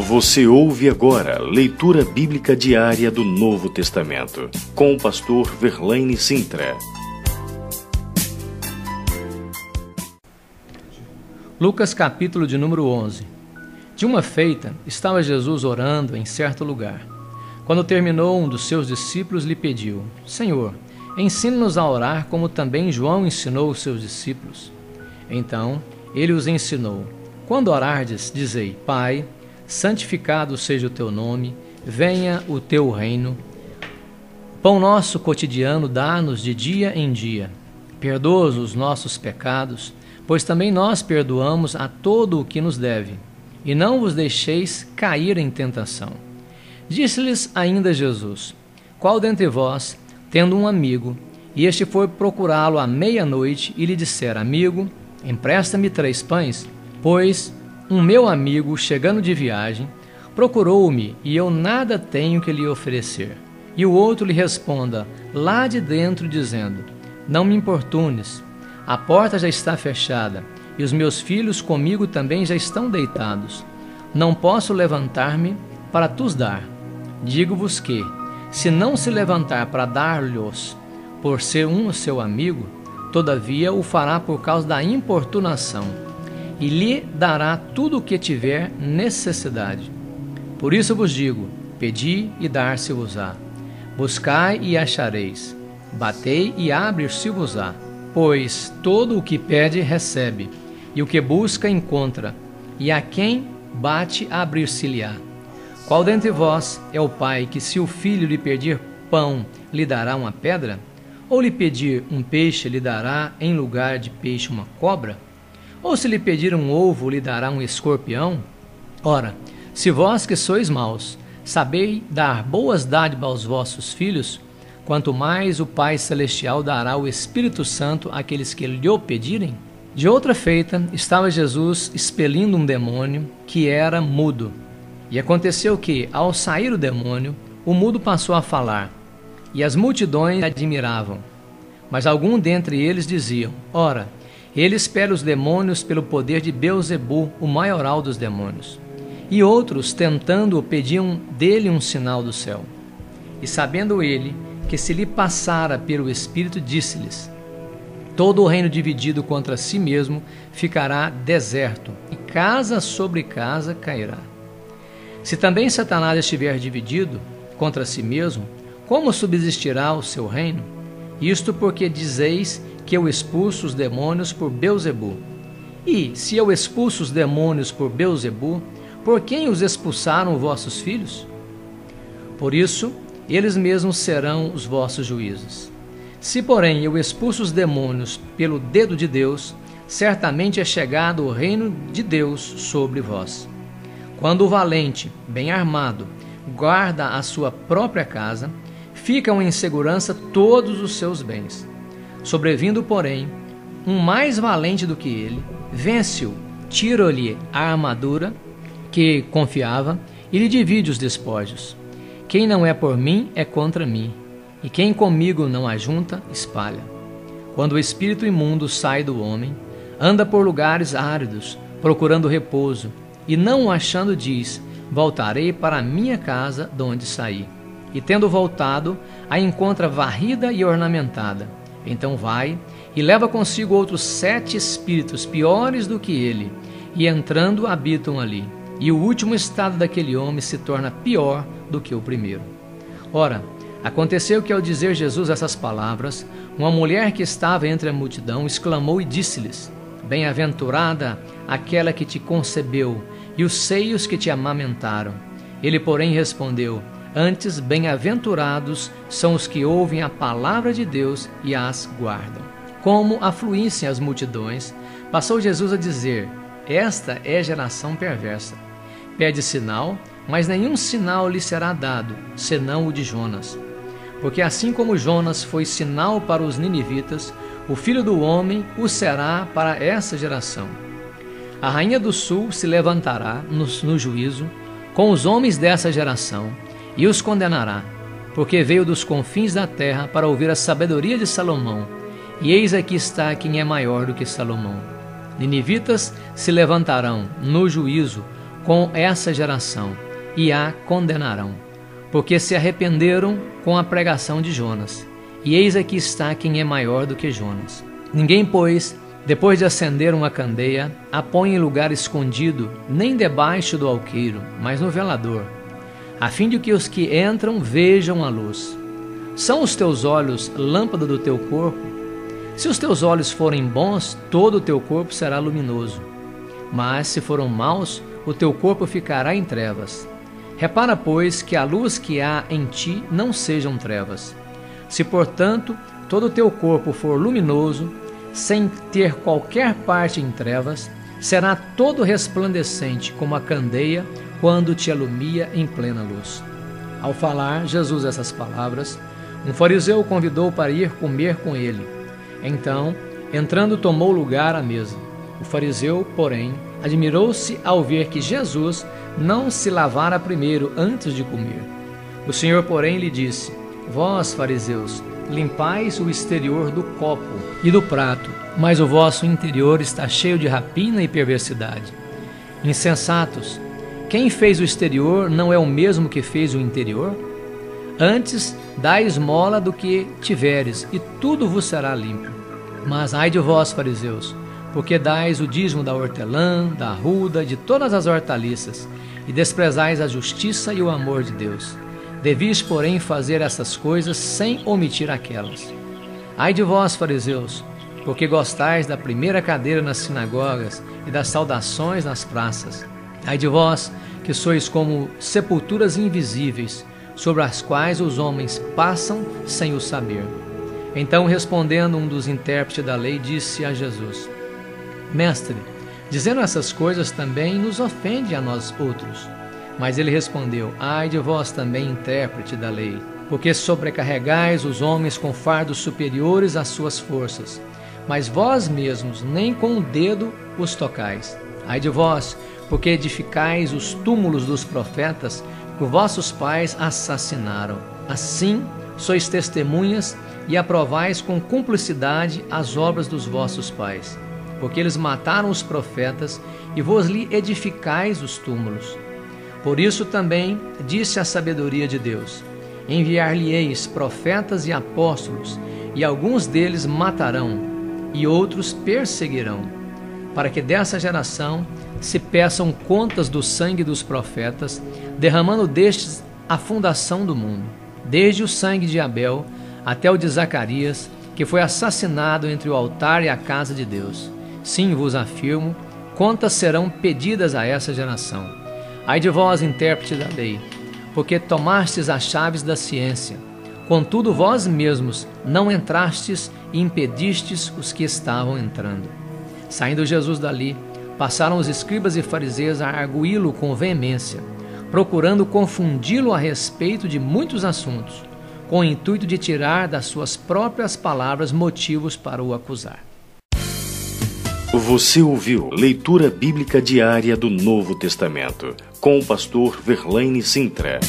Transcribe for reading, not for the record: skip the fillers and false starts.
Você ouve agora leitura bíblica diária do Novo Testamento, com o pastor Verlaine Sintra. Lucas capítulo de número 11. De uma feita, estava Jesus orando em certo lugar. Quando terminou, um dos seus discípulos lhe pediu: Senhor, ensina-nos a orar como também João ensinou os seus discípulos. Então, ele os ensinou: Quando orardes, dizei: Pai, santificado seja o teu nome, venha o teu reino. Pão nosso cotidiano dá-nos de dia em dia. Perdoa os nossos pecados, pois também nós perdoamos a todo o que nos deve. E não vos deixeis cair em tentação. Disse-lhes ainda Jesus: Qual dentre vós, tendo um amigo, e este for procurá-lo à meia-noite, e lhe disser: Amigo, empresta-me 3 pães, pois um meu amigo, chegando de viagem, procurou-me, e eu nada tenho que lhe oferecer. E o outro lhe responda lá de dentro, dizendo: Não me importunes, a porta já está fechada, e os meus filhos comigo também já estão deitados. Não posso levantar-me para tus dar. Digo-vos que, se não se levantar para dar-lhes, por ser um seu amigo, todavia o fará por causa da importunação, e lhe dará tudo o que tiver necessidade. Por isso vos digo: pedi e dar-se-vos-á, buscai e achareis, batei e abre-se-vos-á. Pois todo o que pede recebe, e o que busca encontra, e a quem bate abrir-se-lhe-á. Qual dentre vós é o pai que, se o filho lhe pedir pão, lhe dará uma pedra? Ou lhe pedir um peixe, lhe dará em lugar de peixe uma cobra? Ou se lhe pedir um ovo, lhe dará um escorpião? Ora, se vós que sois maus, sabeis dar boas dádivas aos vossos filhos, quanto mais o Pai Celestial dará o Espírito Santo àqueles que lhe o pedirem? De outra feita, estava Jesus expelindo um demônio que era mudo. E aconteceu que, ao sair o demônio, o mudo passou a falar, e as multidões admiravam. Mas algum dentre eles diziam: Ora, ele expele os demônios pelo poder de Beelzebu, o maioral dos demônios. E outros, tentando-o, pediam dele um sinal do céu. E sabendo ele que se lhe passara pelo Espírito, disse-lhes: Todo o reino dividido contra si mesmo ficará deserto, e casa sobre casa cairá. Se também Satanás estiver dividido contra si mesmo, como subsistirá o seu reino? Isto porque dizeis que eu expulso os demônios por Beelzebu. E, se eu expulso os demônios por Beelzebu, por quem os expulsaram vossos filhos? Por isso, eles mesmos serão os vossos juízes. Se, porém, eu expulso os demônios pelo dedo de Deus, certamente é chegado o reino de Deus sobre vós. Quando o valente, bem armado, guarda a sua própria casa, ficam em segurança todos os seus bens. Sobrevindo, porém, um mais valente do que ele, vence-o, tira-lhe a armadura que confiava e lhe divide os despojos. Quem não é por mim é contra mim, e quem comigo não ajunta, espalha. Quando o espírito imundo sai do homem, anda por lugares áridos, procurando repouso, e não o achando, diz: Voltarei para a minha casa de onde saí. E tendo voltado, a encontra varrida e ornamentada. Então vai e leva consigo outros 7 espíritos piores do que ele, e entrando habitam ali. E o último estado daquele homem se torna pior do que o primeiro. Ora, aconteceu que, ao dizer Jesus essas palavras, uma mulher que estava entre a multidão exclamou e disse-lhes: Bem-aventurada aquela que te concebeu e os seios que te amamentaram. Ele, porém, respondeu: Antes, bem-aventurados são os que ouvem a palavra de Deus e as guardam. Como afluíssem as multidões, passou Jesus a dizer: Esta é geração perversa. Pede sinal, mas nenhum sinal lhe será dado, senão o de Jonas. Porque assim como Jonas foi sinal para os ninivitas, o Filho do Homem o será para essa geração. A rainha do sul se levantará no juízo com os homens dessa geração e os condenará, porque veio dos confins da terra para ouvir a sabedoria de Salomão, e eis aqui está quem é maior do que Salomão. Ninivitas se levantarão no juízo com essa geração e a condenarão, porque se arrependeram com a pregação de Jonas. E eis aqui está quem é maior do que Jonas. Ninguém, pois, depois de acender uma candeia, a põe em lugar escondido, nem debaixo do alqueiro, mas no velador, a fim de que os que entram vejam a luz. São os teus olhos lâmpada do teu corpo? Se os teus olhos forem bons, todo o teu corpo será luminoso. Mas se foram maus, o teu corpo ficará em trevas. Repara, pois, que a luz que há em ti não sejam trevas. Se, portanto, todo o teu corpo for luminoso, sem ter qualquer parte em trevas, será todo resplandecente como a candeia quando te alumia em plena luz. Ao falar Jesus essas palavras, um fariseu o convidou para ir comer com ele. Então, entrando, tomou lugar à mesa. O fariseu, porém, admirou-se ao ver que Jesus não se lavara primeiro antes de comer. O Senhor, porém, lhe disse: Vós, fariseus, limpais o exterior do copo e do prato, mas o vosso interior está cheio de rapina e perversidade. Insensatos, quem fez o exterior não é o mesmo que fez o interior? Antes, dai esmola do que tiveres, e tudo vos será limpo. Mas ai de vós, fariseus, porque dais o dízimo da hortelã, da arruda, de todas as hortaliças, e desprezais a justiça e o amor de Deus. Devis, porém, fazer essas coisas sem omitir aquelas. Ai de vós, fariseus, porque gostais da primeira cadeira nas sinagogas e das saudações nas praças. Ai de vós, que sois como sepulturas invisíveis, sobre as quais os homens passam sem o saber. Então, respondendo um dos intérpretes da lei, disse a Jesus: Mestre, dizendo essas coisas também nos ofende a nós outros. Mas ele respondeu: Ai de vós também, intérprete da lei, porque sobrecarregais os homens com fardos superiores às suas forças, mas vós mesmos nem com o dedo os tocais. Ai de vós, porque edificais os túmulos dos profetas que vossos pais assassinaram. Assim, sois testemunhas e aprovais com cumplicidade as obras dos vossos pais, porque eles mataram os profetas e vos lhe edificais os túmulos. Por isso também disse a sabedoria de Deus: enviar-lhe-eis profetas e apóstolos, e alguns deles matarão, e outros perseguirão, para que dessa geração se peçam contas do sangue dos profetas, derramando destes a fundação do mundo, desde o sangue de Abel até o de Zacarias, que foi assassinado entre o altar e a casa de Deus. Sim, vos afirmo, contas serão pedidas a essa geração. Ai de vós, intérprete da lei, porque tomastes as chaves da ciência, contudo vós mesmos não entrastes e impedistes os que estavam entrando. Saindo Jesus dali, passaram os escribas e fariseus a arguí-lo com veemência, procurando confundi-lo a respeito de muitos assuntos, com o intuito de tirar das suas próprias palavras motivos para o acusar. Você ouviu Leitura Bíblica Diária do Novo Testamento, com o pastor Verlaine Sintra.